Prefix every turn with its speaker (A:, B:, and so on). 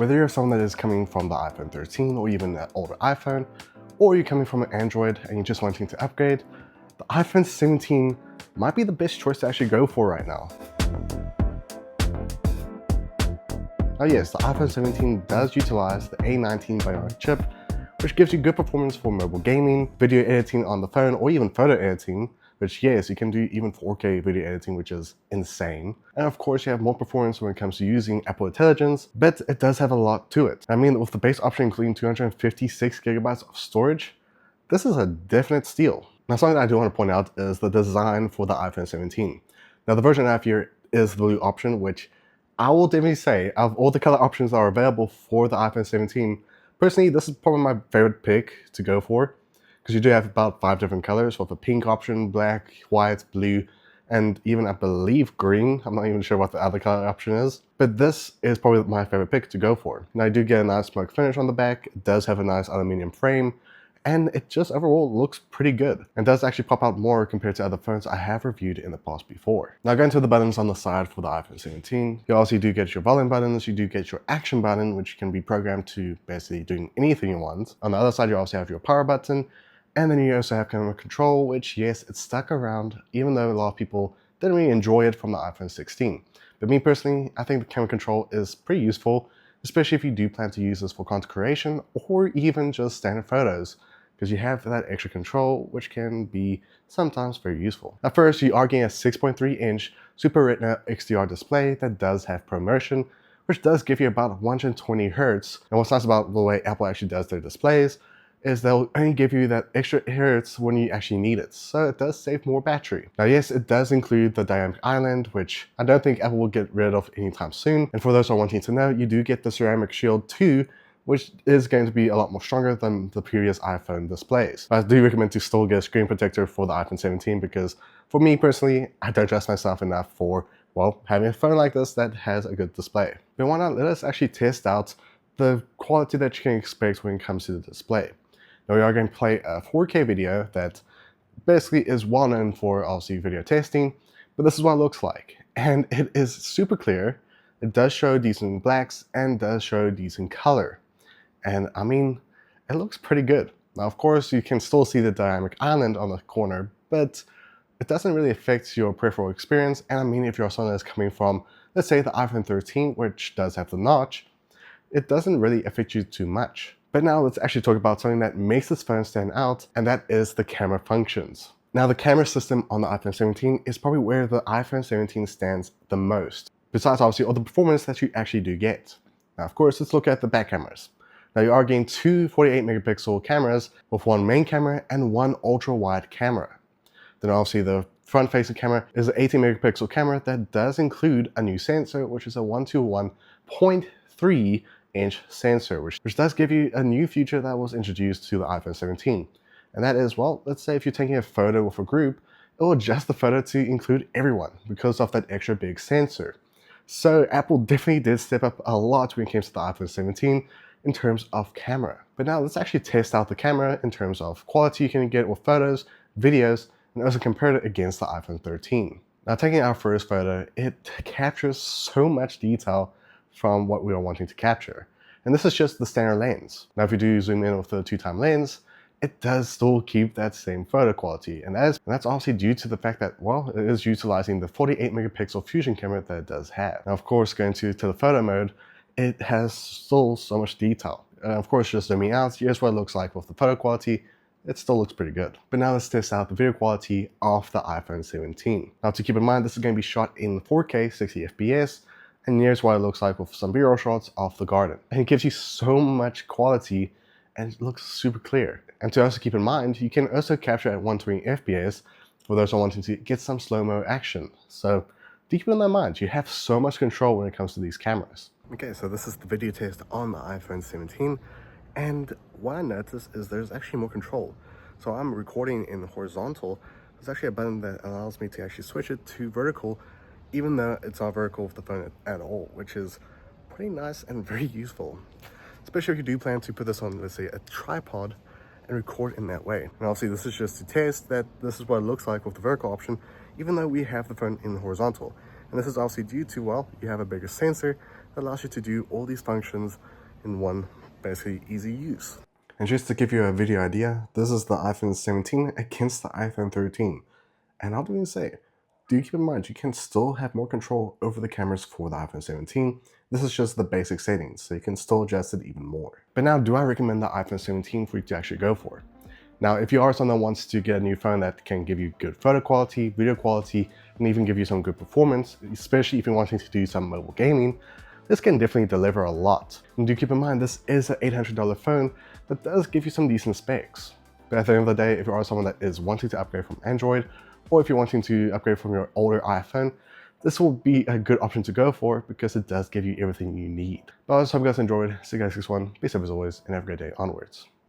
A: Whether you're someone that is coming from the iPhone 13 or even an older iPhone, or you're coming from an Android and you're just wanting to upgrade, the iPhone 17 might be the best choice to actually go for right now. Now yes, the iPhone 17 does utilize the A19 Bionic chip, which gives you good performance for mobile gaming, video editing on the phone, or even photo editing, which yes, you can do even 4K video editing, which is insane. And of course, you have more performance when it comes to using Apple Intelligence, but it does have a lot to it. I mean, with the base option including 256 gigabytes of storage, this is a definite steal. Now, something I do want to point out is the design for the iPhone 17. Now, the version I have here is the blue option, which I will definitely say, of all the color options that are available for the iPhone 17, personally, this is probably my favorite pick to go for, because you do have about 5 different colors with a pink option, black, white, blue, and even I believe green. I'm not even sure what the other color option is, but this is probably my favorite pick to go for. Now, I do get a nice smoke finish on the back. It does have a nice aluminum frame, and it just overall looks pretty good and does actually pop out more compared to other phones I have reviewed in the past before. Now, going to the buttons on the side for the iPhone 17, you also do get your volume buttons, you do get your action button, which can be programmed to basically doing anything you want. On the other side, you also have your power button, and then you also have camera control, which yes, it's stuck around, even though a lot of people didn't really enjoy it from the iPhone 16. But me personally, I think the camera control is pretty useful, especially if you do plan to use this for content creation or even just standard photos, because you have that extra control, which can be sometimes very useful. At first, you are getting a 6.3-inch Super Retina XDR display that does have ProMotion, which does give you about 120 Hz. And what's nice about the way Apple actually does their displays is they'll only give you that extra hertz when you actually need it, so it does save more battery. Now yes, it does include the dynamic island, which I don't think Apple will get rid of anytime soon. And for those who are wanting to know, you do get the ceramic shield too, which is going to be a lot more stronger than the previous iPhone displays. I do recommend to still get a screen protector for the iPhone 17 because for me personally, I don't trust myself enough for, well, having a phone like this that has a good display. But why not let us actually test out the quality that you can expect when it comes to the display. Now we are going to play a 4K video that basically is well known for obviously video testing, but this is what it looks like. And it is super clear. It does show decent blacks and does show decent color. And I mean, it looks pretty good. Now, of course, you can still see the dynamic island on the corner, but it doesn't really affect your peripheral experience. And I mean, if you're someone that's coming from, let's say, the iPhone 13, which does have the notch, it doesn't really affect you too much. But now let's actually talk about something that makes this phone stand out, and that is the camera functions. Now, the camera system on the iPhone 17 is probably where the iPhone 17 stands the most, besides obviously all the performance that you actually do get. Now, of course, let's look at the back cameras. Now, you are getting two 48 megapixel cameras with one main camera and one ultra wide camera. Then obviously the front facing camera is an 18 megapixel camera that does include a new sensor, which is a 121.3 inch sensor, which does give you a new feature that was introduced to the iPhone 17. And that is, well, let's say if you're taking a photo with a group, it will adjust the photo to include everyone because of that extra big sensor. So Apple definitely did step up a lot when it came to the iPhone 17 in terms of camera. But now let's actually test out the camera in terms of quality you can get with photos, videos, and also compare it against the iPhone 13. Now, taking our first photo, it captures so much detail from what we are wanting to capture. And this is just the standard lens. Now, if you do zoom in with the 2x lens, it does still keep that same photo quality. And that's obviously due to the fact that, well, it is utilizing the 48 megapixel fusion camera that it does have. Now, of course, going to the photo mode, it has still so much detail. And of course, just zooming out, here's what it looks like with the photo quality. It still looks pretty good. But now let's test out the video quality of the iPhone 17. Now, to keep in mind, this is going to be shot in 4K 60 FPS, and here's what it looks like with some B-roll shots of the garden. And it gives you so much quality and it looks super clear. And to also keep in mind, you can also capture at 120 FPS for those who are wanting to get some slow-mo action. So do keep in mind, you have so much control when it comes to these cameras. Okay, so this is the video test on the iPhone 17. And what I noticed is there's actually more control. So I'm recording in horizontal. There's actually a button that allows me to actually switch it to vertical, even though it's not vertical with the phone at all, which is pretty nice and very useful. Especially if you do plan to put this on, let's say, a tripod and record in that way. And obviously this is just to test that this is what it looks like with the vertical option, even though we have the phone in horizontal. And this is obviously due to, well, you have a bigger sensor that allows you to do all these functions in one basically easy use. And just to give you a video idea, this is the iPhone 17 against the iPhone 13. And I'll do say, do keep in mind you can still have more control over the cameras for the iPhone 17. This is just the basic settings, so you can still adjust it even more. But now, do I recommend the iPhone 17 for you to actually go for? Now, if you are someone that wants to get a new phone that can give you good photo quality, video quality, and even give you some good performance, especially if you're wanting to do some mobile gaming, this can definitely deliver a lot. And do keep in mind, this is an $800 phone that does give you some decent specs. But at the end of the day, if you are someone that is wanting to upgrade from Android, or if you're wanting to upgrade from your older iPhone, this will be a good option to go for because it does give you everything you need. But I just hope you guys enjoyed. See you guys next one. Be safe as always, and have a great day onwards.